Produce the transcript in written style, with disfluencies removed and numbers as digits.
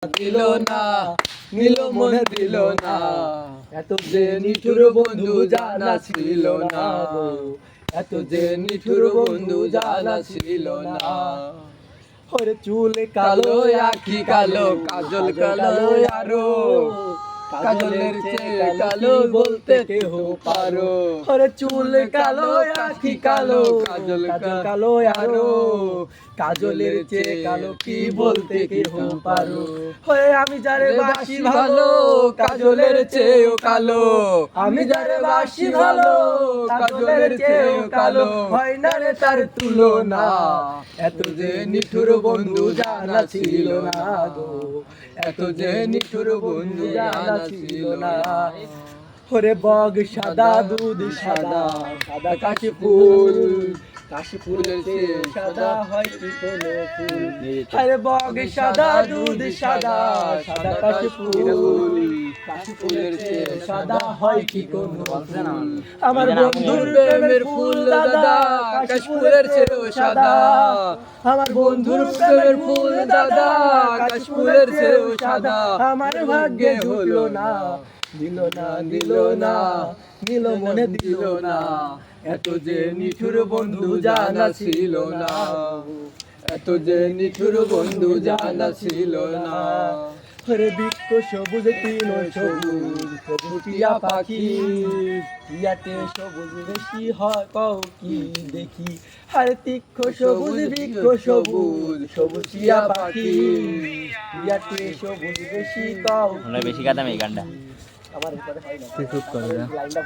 দিল না, নিল মনে দিল না, এত যে নিঠুর বন্ধু জানা ছিল না গো, এত যে নিঠুর বন্ধু জানা ছিল না। ওরে চুল কালো আখি কালো কাজল কালো আরো, কাজলের চেয়ে কালো বলতে কেহ পারো। ওরে চুল কালো আখি কালো কাজল কালো আরো, কাজলের চেয়ে কালো কি বলতে কেহ পারো। ওরে আমি যারে বাসি ভালো কাজলের চেয়েও কালো, আমি যারে বাসি ভালো কাজলের চেয়েও কালো, হয় না রে তার তুলনা, এত যে নিঠুর বন্ধু জানা ছিল না গো, এত যে নিঠুর বন্ধু জানা ছিল না। ওরে বগ সাদা দুধ সাদা, সাদা কাশি ফুল, কাশি ফুলের চেয়ে সাদা হয় কি কোনো ফুল। আরে বগ সাদা দুধ সাদা, সাদা কাশি ফুল, কাশি ফুলের চেয়ে সাদা হয় কি কোনো ফুল। আমার বন্ধুর প্রেমের ফুল দাদা কাশি ফুলের চেয়েও সাদা, আমার বন্ধুর প্রেমের ফুল দাদা কাশি ফুলের চেয়েও সাদা। আমার ভাগ্যে হলো না, দিল না দিল না, নিল মনে দিল না, এত যে নিঠুর বন্ধু জানা ছিল না, এত যে নিঠুর বন্ধু জানা ছিল না। ওরে বৃক্ষ সবুজ তৃণ সবুজ, সবুজ টিয়া পাখি, টিয়াতে সবুজ বেশি হয় কও কি দেখি। আরে তীক্ষ্ণ সবুজ বৃক্ষ সবুজ, সবুজ টিয়া পাখি, টিয়াতে সবুজ বেশি কও বেশি গাদাম এই গানটা আমার হয় না।